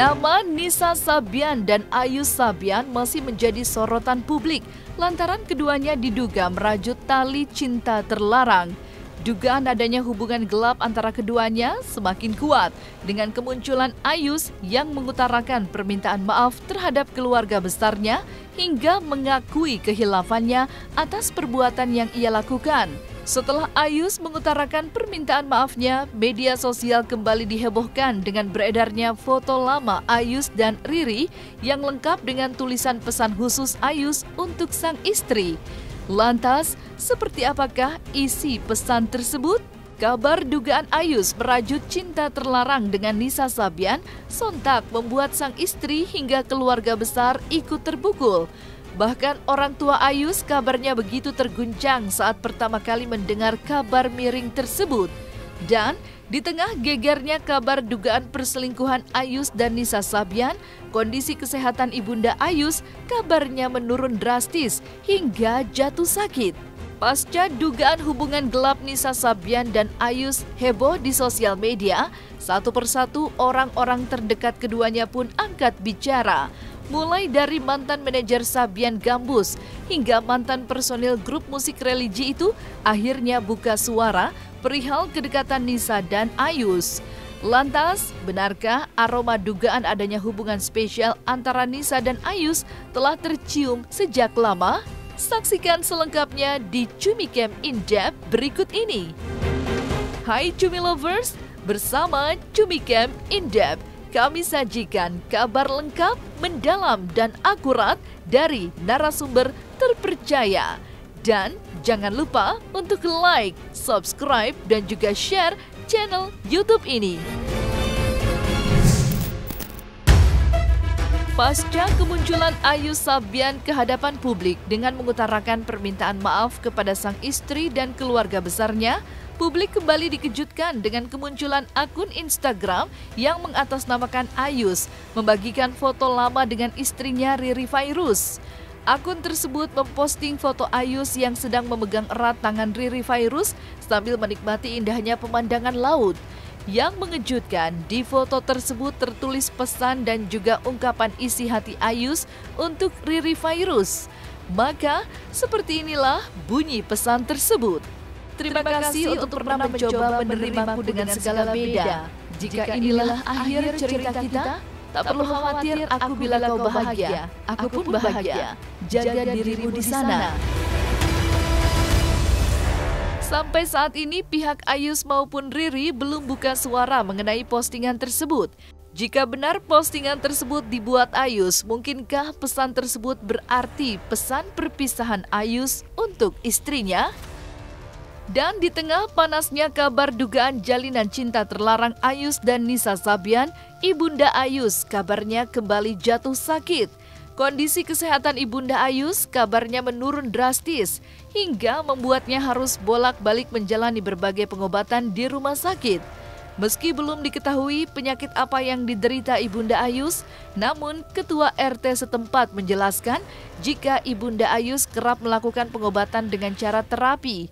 Nama Nisa Sabian dan Ayus Sabian masih menjadi sorotan publik lantaran keduanya diduga merajut tali cinta terlarang. Dugaan adanya hubungan gelap antara keduanya semakin kuat dengan kemunculan Ayus yang mengutarakan permintaan maaf terhadap keluarga besarnya hingga mengakui kehilafannya atas perbuatan yang ia lakukan. Setelah Ayus mengutarakan permintaan maafnya, media sosial kembali dihebohkan dengan beredarnya foto lama Ayus dan Riri yang lengkap dengan tulisan pesan khusus Ayus untuk sang istri. Lantas, seperti apakah isi pesan tersebut? Kabar dugaan Ayus merajut cinta terlarang dengan Nisa Sabian sontak membuat sang istri hingga keluarga besar ikut terpukul. Bahkan orang tua Ayus kabarnya begitu terguncang saat pertama kali mendengar kabar miring tersebut. Dan di tengah gegernya kabar dugaan perselingkuhan Ayus dan Nisa Sabian, kondisi kesehatan ibunda Ayus kabarnya menurun drastis hingga jatuh sakit. Pasca dugaan hubungan gelap Nisa Sabian dan Ayus heboh di sosial media, satu persatu orang-orang terdekat keduanya pun angkat bicara. Mulai dari mantan manajer Sabian Gambus hingga mantan personil grup musik religi itu akhirnya buka suara perihal kedekatan Nisa dan Ayus. Lantas, benarkah aroma dugaan adanya hubungan spesial antara Nisa dan Ayus telah tercium sejak lama? Saksikan selengkapnya di Cumi Camp In Depth berikut ini. Hai Cumi Lovers, bersama Cumi Camp In Depth kami sajikan kabar lengkap, mendalam, dan akurat dari narasumber terpercaya. Dan jangan lupa untuk like, subscribe, dan juga share channel YouTube ini. Pasca kemunculan Ayus Sabian ke hadapan publik dengan mengutarakan permintaan maaf kepada sang istri dan keluarga besarnya, publik kembali dikejutkan dengan kemunculan akun Instagram yang mengatasnamakan Ayus membagikan foto lama dengan istrinya Riri Fairuz. Akun tersebut memposting foto Ayus yang sedang memegang erat tangan Riri Fairuz sambil menikmati indahnya pemandangan laut. Yang mengejutkan, di foto tersebut tertulis pesan dan juga ungkapan isi hati Ayus untuk Riri Fairuz. Maka, seperti inilah bunyi pesan tersebut. Terima kasih untuk pernah mencoba menerimaku dengan segala beda. Jika inilah akhir cerita kita, tak perlu khawatir aku bila kau bahagia. Aku pun bahagia. Jaga dirimu di sana. Sampai saat ini pihak Ayus maupun Riri belum buka suara mengenai postingan tersebut. Jika benar postingan tersebut dibuat Ayus, mungkinkah pesan tersebut berarti pesan perpisahan Ayus untuk istrinya? Dan di tengah panasnya kabar dugaan jalinan cinta terlarang Ayus dan Nisa Sabian, ibunda Ayus kabarnya kembali jatuh sakit. Kondisi kesehatan ibunda Ayus kabarnya menurun drastis hingga membuatnya harus bolak-balik menjalani berbagai pengobatan di rumah sakit. Meski belum diketahui penyakit apa yang diderita ibunda Ayus, namun Ketua RT setempat menjelaskan jika ibunda Ayus kerap melakukan pengobatan dengan cara terapi.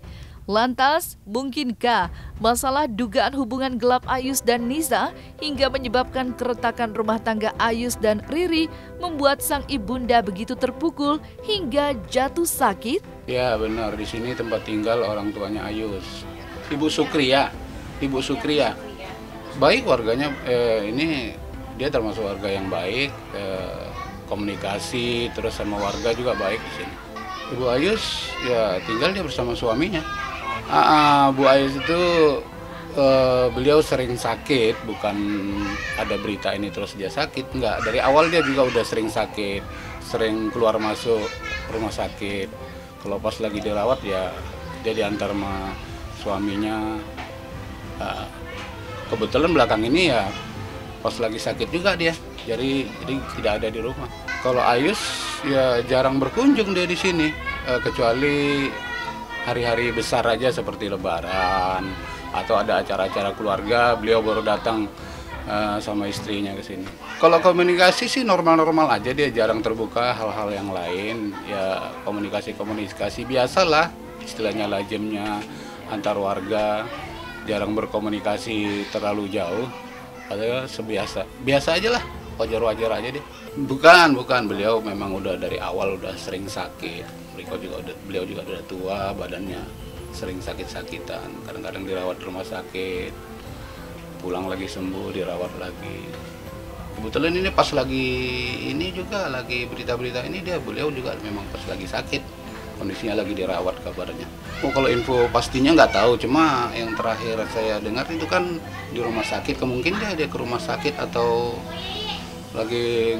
Lantas, mungkinkah masalah dugaan hubungan gelap Ayus dan Nisa hingga menyebabkan keretakan rumah tangga Ayus dan Riri membuat sang ibunda begitu terpukul hingga jatuh sakit? Ya benar, di sini tempat tinggal orang tuanya Ayus. Ibu Sukria. Baik warganya, ini dia termasuk warga yang baik, komunikasi terus sama warga juga baik di sini. Ibu Ayus ya tinggal dia bersama suaminya. Bu Ayus itu beliau sering sakit, bukan ada berita ini terus dia sakit, enggak. Dari awal dia juga udah sering sakit, sering keluar masuk rumah sakit. Kalau pas lagi dirawat ya dia diantar sama suaminya. Kebetulan belakang ini ya pas lagi sakit juga dia, jadi tidak ada di rumah. Kalau Ayus ya jarang berkunjung dia di sini, kecuali hari-hari besar aja seperti Lebaran atau ada acara-acara keluarga, beliau baru datang sama istrinya ke sini. Kalau komunikasi sih normal-normal aja, dia jarang terbuka hal-hal yang lain. Ya komunikasi biasalah, istilahnya lajemnya antar warga, jarang berkomunikasi terlalu jauh. Padahal biasa aja lah wajar-wajar aja deh. Bukan, beliau memang udah dari awal udah sering sakit. Beliau juga udah tua, badannya sering sakit-sakitan. Kadang-kadang dirawat di rumah sakit, pulang lagi sembuh, dirawat lagi. Kebetulan ini pas lagi berita-berita ini beliau juga memang pas lagi sakit, kondisinya lagi dirawat kabarnya. Kalau info pastinya nggak tahu, cuma yang terakhir saya dengar itu kan di rumah sakit, kemungkinan dia ke rumah sakit atau lagi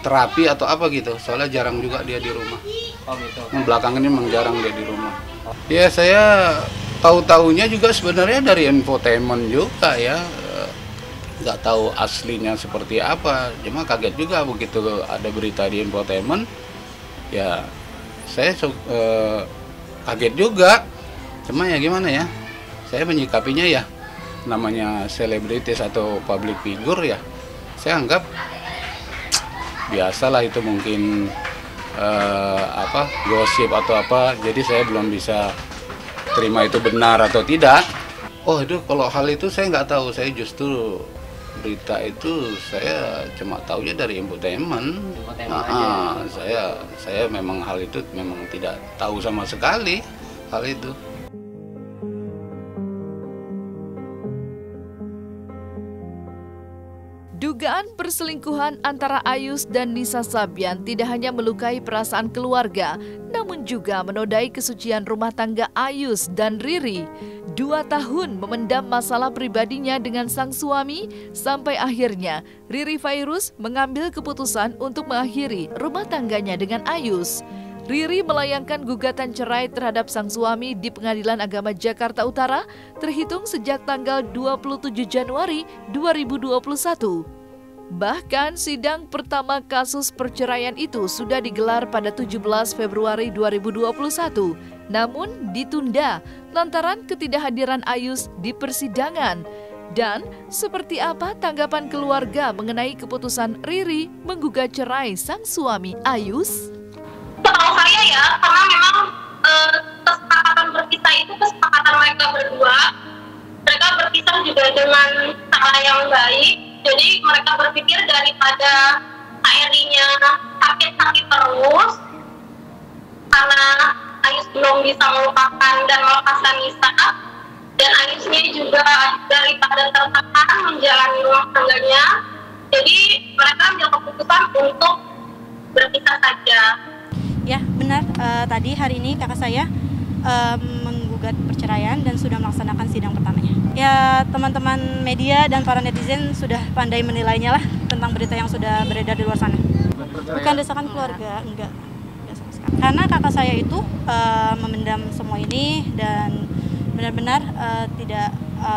terapi atau apa gitu, soalnya jarang juga dia di rumah. Oh gitu. Belakangan ini memang jarang dia di rumah. Ya saya tahu-taunya juga sebenarnya dari infotainment juga ya. Nggak tahu aslinya seperti apa, cuma kaget juga begitu ada berita di infotainment, ya saya kaget juga, cuma ya gimana ya, saya menyikapinya ya, namanya selebritis atau public figure ya, saya anggap biasalah itu mungkin gosip atau apa, jadi saya belum bisa terima itu benar atau tidak. Oh itu kalau hal itu saya nggak tahu, saya justru berita itu saya cuma tahunya dari infotainment. Saya memang hal itu memang tidak tahu sama sekali hal itu. Dugaan perselingkuhan antara Ayus dan Nisa Sabian tidak hanya melukai perasaan keluarga, namun juga menodai kesucian rumah tangga Ayus dan Riri. 2 tahun memendam masalah pribadinya dengan sang suami, sampai akhirnya Riri Fairuz mengambil keputusan untuk mengakhiri rumah tangganya dengan Ayus. Riri melayangkan gugatan cerai terhadap sang suami di Pengadilan Agama Jakarta Utara terhitung sejak tanggal 27 Januari 2021. Bahkan sidang pertama kasus perceraian itu sudah digelar pada 17 Februari 2021, namun ditunda lantaran ketidakhadiran Ayus di persidangan. Dan seperti apa tanggapan keluarga mengenai keputusan Riri menggugat cerai sang suami Ayus? Setahu saya ya, karena memang kesepakatan berpisah itu kesepakatan mereka berdua. Mereka berpisah juga dengan cara yang baik. Jadi mereka berpikir daripada Riri-nya sakit-sakit terus karena Ayus belum bisa melupakan dan melepaskan Nisa, dan Ayusnya juga daripada tertekan menjalani rumah tangganya, jadi mereka ambil keputusan untuk berpisah saja. Ya benar, tadi hari ini kakak saya menggugat perceraian dan sudah melaksanakan sidang pertamanya. Ya teman-teman media dan para netizen sudah pandai menilainya lah tentang berita yang sudah beredar di luar sana. Bukan desakan keluarga, enggak sama sekali. Karena kakak saya itu memendam semua ini dan benar-benar tidak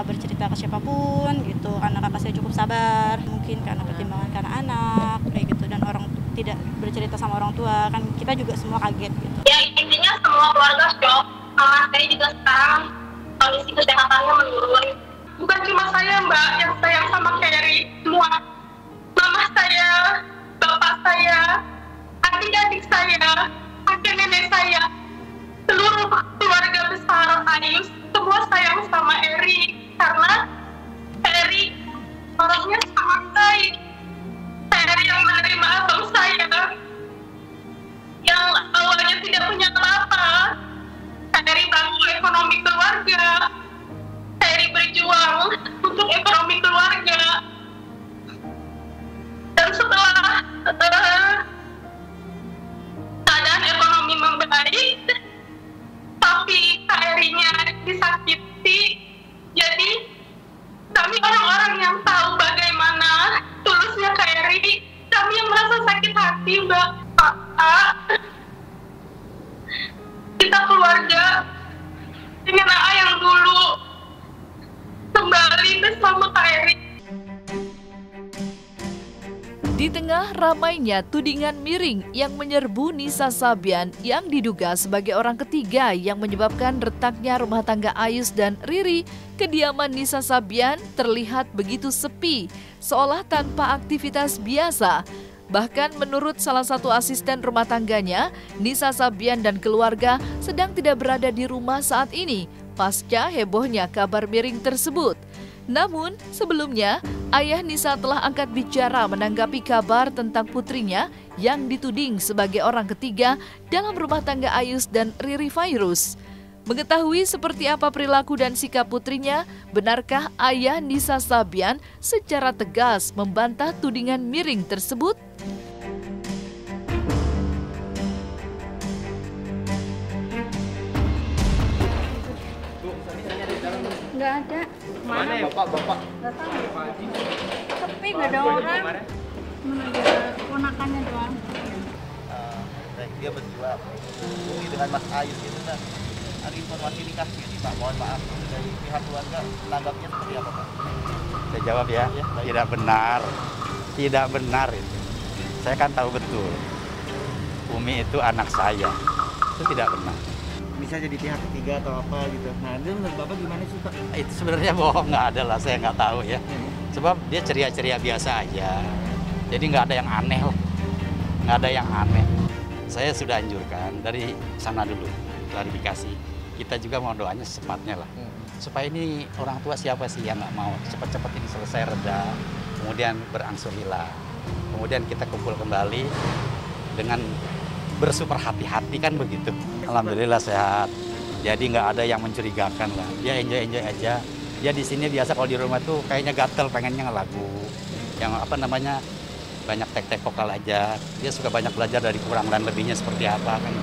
bercerita ke siapapun gitu, karena kakak saya cukup sabar, mungkin karena pertimbangan karena anak kayak gitu, dan orang tidak bercerita sama orang tua, kan kita juga semua kaget gitu. Ya intinya semua keluarga shock, mama saya juga sekarang kondisi kesehatannya menurun. Bukan cuma saya Mbak yang sayang sama Kerry, semua mama saya, bapak saya, adik-adik saya, kakek nenek saya, seluruh keluarga besar Ayus semua sayang sama Eri, karena Eri orangnya sangat baik. Eri yang menerima abang saya yang awalnya tidak punya apa-apa. Eri bantu ekonomi keluarga. Eri berjuang untuk ekonomi keluarga. Dan setelah keadaan ekonomi membaik, tapi Eri-nya disakiti, jadi kami orang-orang yang tahu bagaimana tulusnya Eri, kami yang merasa sakit hati Mbak. Kita keluarga dengan AA yang dulu kembali bersama Eri. Di tengah ramainya tudingan miring yang menyerbu Nisa Sabian yang diduga sebagai orang ketiga yang menyebabkan retaknya rumah tangga Ayus dan Riri, kediaman Nisa Sabian terlihat begitu sepi, seolah tanpa aktivitas biasa. Bahkan menurut salah satu asisten rumah tangganya, Nisa Sabian dan keluarga sedang tidak berada di rumah saat ini, pasca hebohnya kabar miring tersebut. Namun, sebelumnya, ayah Nisa telah angkat bicara menanggapi kabar tentang putrinya yang dituding sebagai orang ketiga dalam rumah tangga Ayus dan Riri Fairuz. Mengetahui seperti apa perilaku dan sikap putrinya, benarkah ayah Nisa Sabian secara tegas membantah tudingan miring tersebut? Nggak ada. Mana ya bapak? Nggak tahu. Sepi, nggak ada orang. Cuma ada ponakannya doang. Dia berdua hubungi dengan Mas Ayus gitu kan. Ada informasi dikasih nih Pak, mohon maaf dari pihak keluarga menanggapnya seperti apa Pak? Saya jawab ya, tidak benar. Tidak benar itu. Saya kan tahu betul. Umi itu anak saya. Itu tidak benar. Bisa jadi pihak ketiga atau apa gitu. Nah, itu menurut Bapak gimana sih Pak? Itu sebenarnya bohong, nggak ada lah, saya nggak tahu ya. Sebab dia ceria-ceria biasa aja. Jadi nggak ada yang aneh lah. Nggak ada yang aneh. Saya sudah anjurkan dari sana dulu, klarifikasi. Kita juga mau doanya secepatnya lah. Supaya ini orang tua siapa sih yang nggak mau cepat-cepat ini selesai reda, kemudian berangsur hilang. Kemudian kita kumpul kembali dengan bersuper hati-hati kan begitu. Alhamdulillah sehat. Jadi nggak ada yang mencurigakan lah. Dia enjoy aja. Dia di sini biasa kalau di rumah tuh kayaknya gatel pengennya ngelagu. Yang apa namanya banyak tek-tek vokal aja. Dia suka banyak belajar dari kurang dan lebihnya seperti apa kan.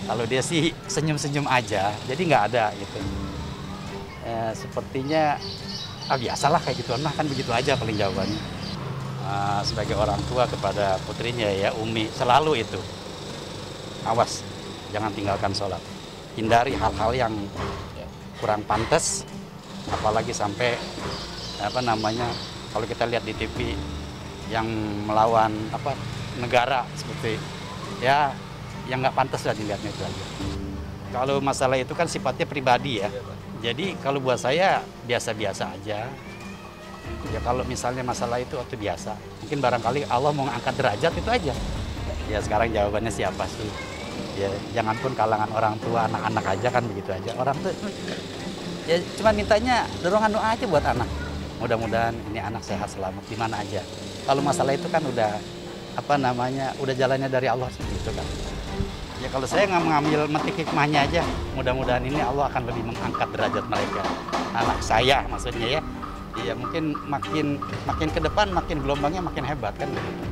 Kalau dia sih senyum-senyum aja. Jadi nggak ada gitu. Sepertinya biasalah kayak gitu. Nah kan begitu aja paling jawabannya. Sebagai orang tua kepada putrinya ya Umi selalu itu. Awas, jangan tinggalkan sholat. Hindari hal-hal yang kurang pantas, apalagi sampai apa namanya kalau kita lihat di TV yang melawan apa negara seperti ya yang nggak pantas lah dilihatnya itu aja. Kalau masalah itu kan sifatnya pribadi ya. Jadi kalau buat saya biasa-biasa aja. Ya kalau misalnya masalah itu biasa. Mungkin barangkali Allah mau angkat derajat itu aja. Ya sekarang jawabannya siapa sih? Ya jangan pun kalangan orang tua, anak-anak aja kan begitu aja. Orang tuh ya cuma mintanya dorongan doa aja buat anak. Mudah-mudahan ini anak sehat selamat di mana aja. Kalau masalah itu kan udah apa namanya, udah jalannya dari Allah gitu kan. Ya kalau saya nggak mengambil metik hikmahnya aja, mudah-mudahan ini Allah akan lebih mengangkat derajat mereka. Anak saya maksudnya ya. Iya mungkin makin ke depan makin gelombangnya makin hebat kan begitu.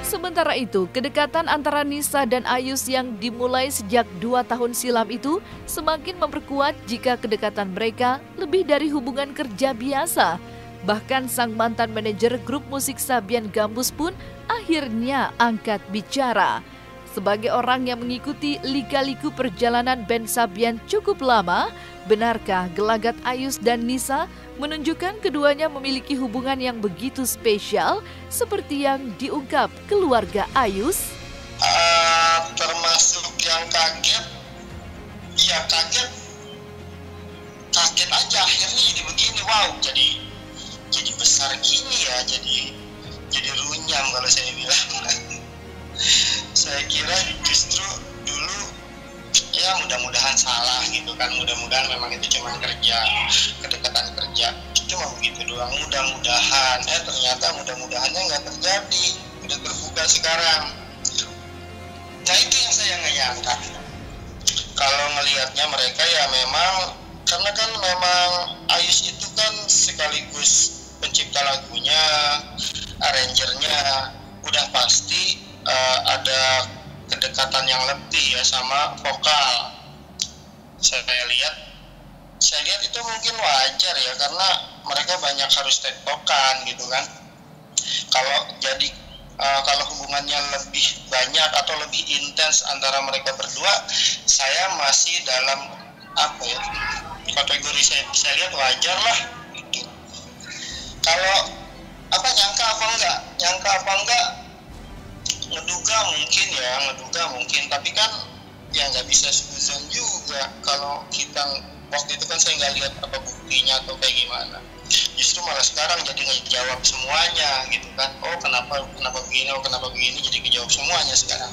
Sementara itu, kedekatan antara Nisa dan Ayus yang dimulai sejak 2 tahun silam itu semakin memperkuat jika kedekatan mereka lebih dari hubungan kerja biasa. Bahkan sang mantan manajer grup musik Sabian Gambus pun akhirnya angkat bicara. Sebagai orang yang mengikuti lika-liku perjalanan band Sabian cukup lama, benarkah gelagat Ayus dan Nisa menunjukkan keduanya memiliki hubungan yang begitu spesial seperti yang diungkap keluarga Ayus? Termasuk yang kaget, ya kaget aja akhirnya jadi begini, wow, jadi besar gini ya, jadi runyam kalau saya bilang. Saya kira justru dulu ya mudah-mudahan salah gitu kan, mudah-mudahan memang itu cuma kerja, kedekatan kerja, cuma begitu doang, mudah-mudahan ternyata mudah-mudahannya nggak terjadi, udah terbuka sekarang. Nah itu yang saya nggak nyangka. Kalau ngelihatnya mereka ya memang, karena kan memang Ayus itu kan sekaligus pencipta lagunya, arrangernya, udah pasti ada kedekatan yang lebih ya sama vokal. Saya lihat itu mungkin wajar ya, karena mereka banyak harus tektokan gitu kan. Kalau hubungannya lebih banyak atau lebih intens antara mereka berdua, saya masih dalam apa ya, kategori saya lihat wajar lah gitu. Kalau nyangka apa enggak, ngeduga mungkin, tapi kan ya nggak bisa suzon juga. Kalau kita waktu itu kan saya nggak lihat apa buktinya atau kayak gimana, justru malah sekarang jadi ngejawab semuanya gitu kan. Oh kenapa begini, jadi kejawab semuanya sekarang.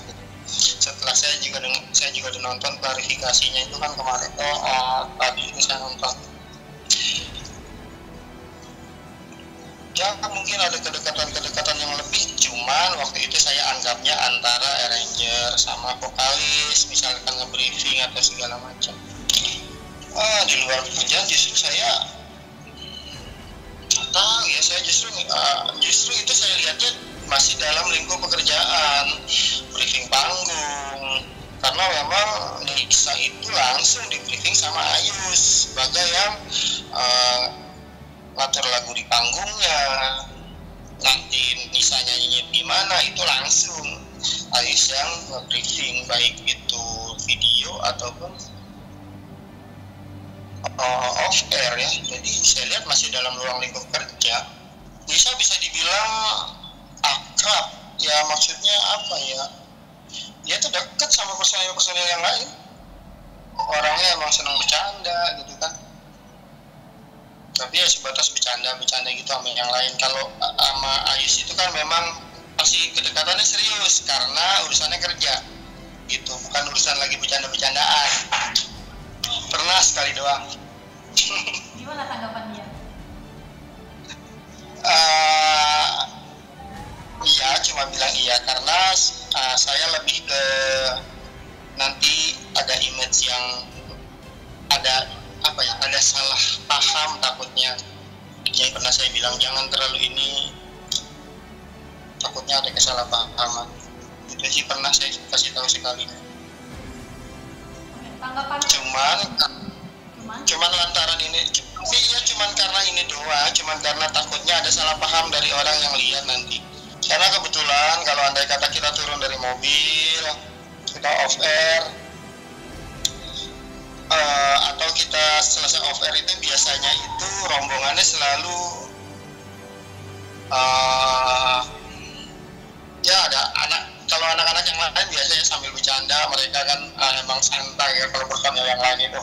setelah saya juga udah nonton klarifikasinya itu kan kemarin tadi ini saya nonton. Ya mungkin ada kedekatan yang lebih, cuman waktu itu saya anggapnya antara arranger sama vokalis, misalkan nge-briefing atau segala macam. Di luar pekerjaan justru saya tahu ya, saya justru itu saya lihatnya masih dalam lingkup pekerjaan, briefing panggung, karena memang Nisa itu langsung di briefing sama Ayus sebagai yang ngatur lagu di panggungnya, nanti Nisa nyanyinya gimana itu langsung Ayus yang nge-briefing, baik itu video ataupun off air ya. Jadi saya lihat masih dalam ruang lingkup kerja. Nisa bisa dibilang akrab ya, maksudnya apa ya, dia tuh dekat sama personil yang lain, orangnya emang senang bercanda gitu kan, tapi ya sebatas bercanda gitu sama yang lain. Kalau sama Ayus itu kan memang pasti kedekatannya serius karena urusannya kerja gitu, bukan urusan lagi bercanda-bercandaan. Pernah sekali doang. Gimana tanggapan dia? Iya, cuma bilang iya karena saya lebih ke nanti ada image yang ada apa ya, ada salah paham takutnya. Yang pernah saya bilang jangan terlalu ini, takutnya ada kesalahpahaman. Itu sih pernah saya kasih tahu sekali. Tanggapan? Cuman lantaran ini, ya cuman karena ini doang, cuman karena takutnya ada salah paham dari orang yang lihat nanti. Karena kebetulan kalau andai kata kita turun dari mobil, kita off air, atau kita selesai off air itu biasanya itu rombongannya selalu ya ada kalau anak-anak yang lain biasanya sambil bercanda, mereka kan emang santai ya, kalau bersama yang lain itu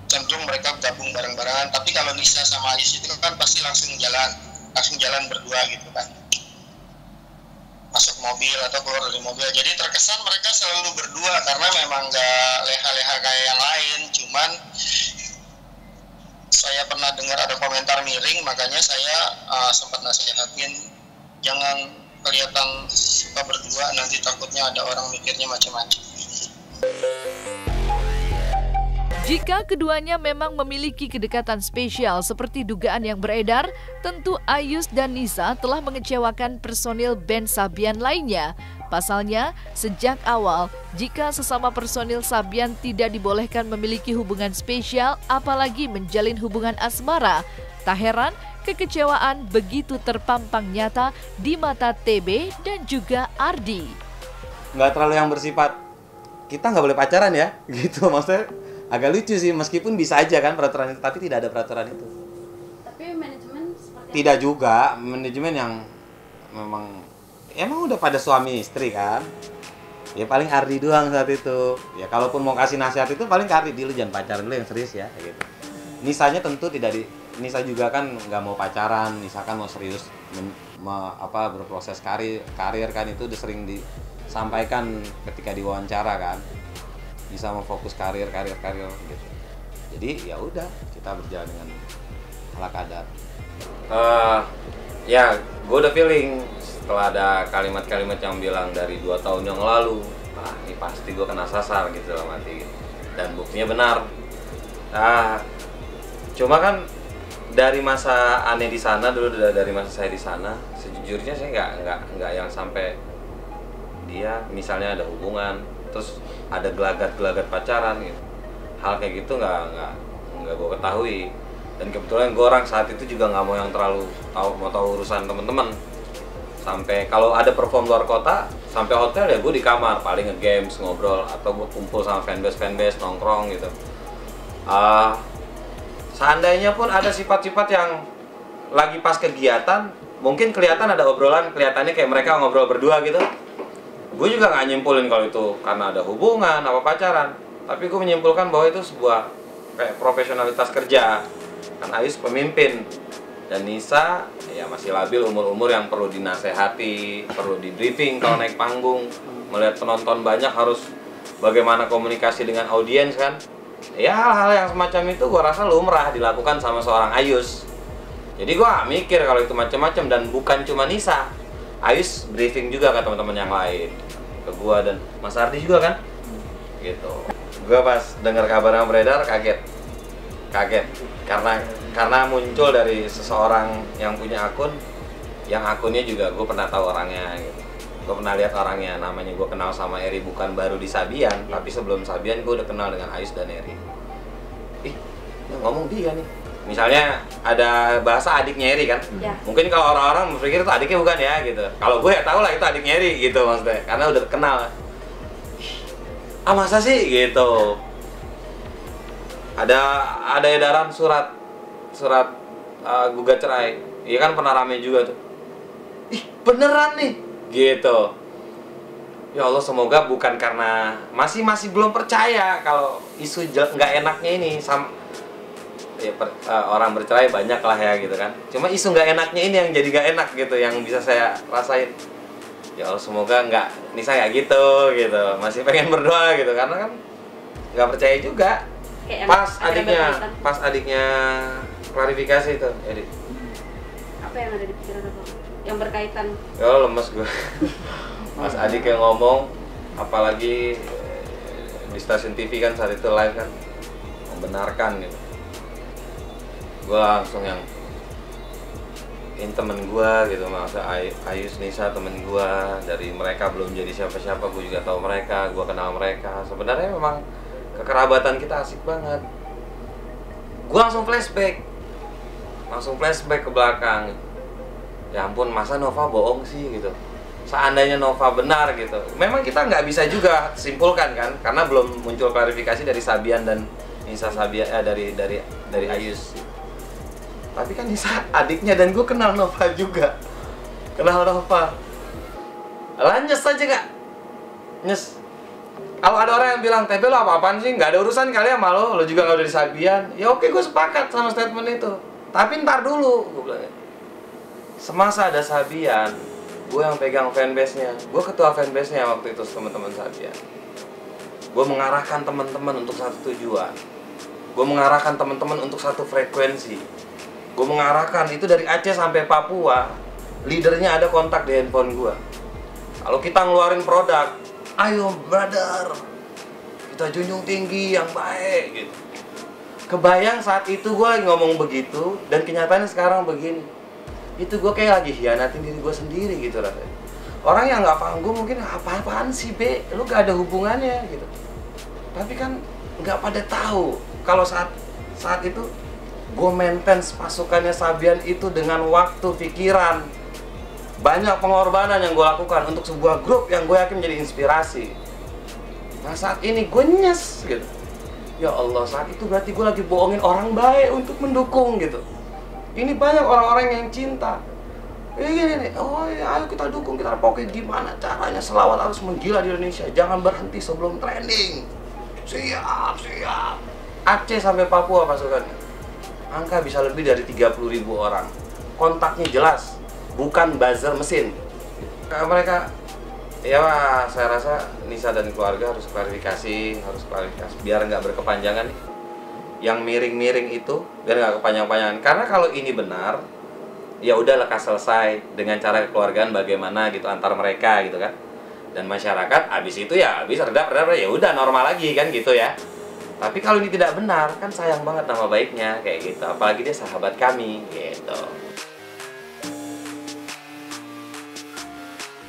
cenderung mereka gabung bareng-barengan. Tapi kalau Nisa sama Ayus itu kan pasti langsung jalan berdua gitu kan, masuk mobil atau keluar dari mobil. Jadi terkesan mereka selalu berdua karena memang gak leha-leha kayak yang lain. Cuman saya pernah dengar ada komentar miring, makanya saya sempat nasihatin jangan kelihatan suka berdua, nanti takutnya ada orang mikirnya macam-macam. Jika keduanya memang memiliki kedekatan spesial seperti dugaan yang beredar, tentu Ayus dan Nisa telah mengecewakan personil band Sabian lainnya. Pasalnya, sejak awal, jika sesama personil Sabian tidak dibolehkan memiliki hubungan spesial, apalagi menjalin hubungan asmara, tak heran kekecewaan begitu terpampang nyata di mata TB dan juga Ardi. Nggak terlalu yang bersifat, kita nggak boleh pacaran ya, gitu maksudnya. Agak lucu sih, meskipun bisa aja kan peraturan itu, tapi tidak ada peraturan itu. Tapi manajemen seperti tidak apa? Juga, manajemen yang emang udah pada suami istri kan. Ya paling Ardi doang saat itu. Ya kalaupun mau kasih nasihat itu paling ke Ardi, dulu jangan pacaran dulu yang serius ya, kayak gitu. Nisanya tentu tidak Nisa juga kan nggak mau pacaran, Nisa kan mau serius berproses karir kan, itu udah sering disampaikan ketika diwawancara kan. Bisa mau fokus karir gitu. Jadi ya udah, kita berjalan dengan ala kadar. Ya, gue udah feeling setelah ada kalimat-kalimat yang bilang dari 2 tahun yang lalu, nah ini pasti gue kena sasar gitu dalam hati. Dan buktinya benar. Cuma kan dari masa aneh di sana dulu, dari masa saya di sana, sejujurnya saya nggak yang sampai dia misalnya ada hubungan terus ada gelagat pacaran gitu. Hal kayak gitu nggak gue ketahui. Dan kebetulan gue orang saat itu juga nggak mau yang terlalu tahu urusan temen-temen. Sampai kalau ada perform luar kota, sampai hotel ya gue di kamar paling nge-games, ngobrol, atau gue kumpul sama fanbase nongkrong gitu. Seandainya pun ada sifat-sifat yang lagi pas kegiatan, mungkin kelihatan ada obrolan, kelihatannya kayak mereka ngobrol berdua gitu. Gue juga nggak nyimpulin kalau itu karena ada hubungan apa pacaran, tapi gue menyimpulkan bahwa itu sebuah kayak profesionalitas kerja. Kan Ayus pemimpin, Dan Nisa ya masih labil, umur-umur yang perlu dinasehati, perlu di briefing kalau naik panggung, melihat penonton banyak harus bagaimana komunikasi dengan audiens kan. Ya hal-hal yang semacam itu gue rasa lumrah dilakukan sama seorang Ayus. Jadi gue gak mikir kalau itu macam-macam, dan bukan cuma Nisa. Ayus briefing juga ke teman-teman yang lain, ke gue dan Mas Ardi juga kan, gitu. Gue pas dengar kabarnya beredar kaget karena muncul dari seseorang yang punya akun, yang akunnya juga gue pernah tahu orangnya gitu. Gue pernah lihat orangnya, namanya gue kenal sama Eri bukan baru di Sabian, tapi sebelum Sabian gue udah kenal dengan Ayus dan Eri. Ih, yang ngomong dia nih. Misalnya ada bahasa adiknya Eri kan, mungkin kalau orang-orang berpikir itu adiknya bukan ya gitu. Kalau gue ya tau lah itu adiknya Eri gitu maksudnya, karena udah kenal. Ah masa sih gitu. Ada edaran surat gugat cerai, iya kan pernah rame juga tuh. Ih beneran nih, gitu. Ya Allah, semoga bukan karena masih belum percaya kalau isu nggak enaknya ini sama. Ya, orang bercerai banyak lah ya gitu kan. Cuma isu nggak enaknya ini yang jadi nggak enak gitu, yang bisa saya rasain. Ya Allah, semoga Nisa nggak gitu. Masih pengen berdoa gitu, karena kan nggak percaya juga. Pas adiknya klarifikasi itu, Edi. Apa yang ada di pikiran Abang? Yang berkaitan? Ya lemes gue. Pas adik yang ngomong, apalagi di stasiun TV kan saat itu live kan, membenarkan gitu. Gue langsung yang ini temen gue gitu, maksudnya Ayus Nisa temen gue, dari mereka belum jadi siapa-siapa gue juga tahu mereka, gue kenal mereka. Sebenarnya memang kekerabatan kita asik banget. Gue langsung flashback ke belakang. Ya ampun, masa Nova bohong sih gitu. Seandainya Nova benar gitu, memang kita nggak bisa juga simpulkan kan, karena belum muncul klarifikasi dari Sabian dan Nisa Sabian, dari Ayus. Tapi kan Nisa adiknya, dan gue kenal Nova juga. Lanjut aja gak? Nyes. Kalau ada orang yang bilang, TB lo apa-apaan sih? Gak ada urusan kali ya sama lo juga gak udah di Sabian. Ya oke, gue sepakat sama statement itu. Tapi ntar dulu, gue bilang. Semasa ada Sabian, gue yang pegang fanbase-nya. Gue ketua fanbase-nya waktu itu teman-teman Sabian. Gue mengarahkan teman-teman untuk satu tujuan. Gue mengarahkan teman-teman untuk satu frekuensi. Gue mengarahkan itu dari Aceh sampai Papua. Leadernya ada kontak di handphone gue. Kalau kita ngeluarin produk, ayo brother, kita junjung tinggi yang baik gitu. Kebayang saat itu gue lagi ngomong begitu, dan kenyataannya sekarang begini. Itu gue kayak lagi hianatin diri gue sendiri gitu rasanya. Orang yang nggak paham gue mungkin, apaan sih be, lu gak ada hubungannya gitu. Tapi kan nggak pada tahu kalau saat itu gue maintain pasukannya Sabian itu dengan waktu, pikiran, banyak pengorbanan yang gue lakukan untuk sebuah grup yang gue yakin menjadi inspirasi. Nah saat ini gue nyes gitu. Ya Allah, saat itu berarti gue lagi bohongin orang baik untuk mendukung gitu. Ini banyak orang-orang yang cinta. Gini nih, oh ya, ayo kita dukung, kita pokoknya gimana caranya selawat harus menggila di Indonesia. Jangan berhenti sebelum trending. Siap. Aceh sampai Papua pasukannya. Angka bisa lebih dari 30.000 orang. Kontaknya jelas, bukan buzzer mesin. Mereka, ya saya rasa Nisa dan keluarga harus klarifikasi, biar nggak berkepanjangan. Yang miring-miring itu biar nggak kepanjang-panjangan. Karena kalau ini benar, ya udah lekas selesai dengan cara kekeluargaan bagaimana gitu antar mereka gitu kan. Dan masyarakat abis itu ya abis redap ya udah normal lagi kan gitu ya. Tapi kalau ini tidak benar, kan sayang banget nama baiknya, kayak gitu. Apalagi dia sahabat kami, gitu.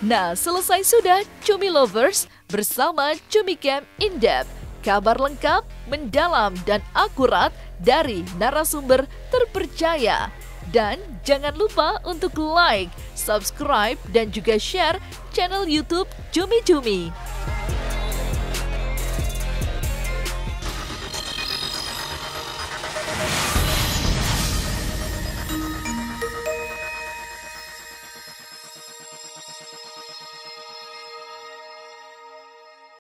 Nah, selesai sudah Cumi Lovers bersama Cumi Camp In-Depth. Kabar lengkap, mendalam, dan akurat dari narasumber terpercaya. Dan jangan lupa untuk like, subscribe, dan juga share channel YouTube Cumi Cumi.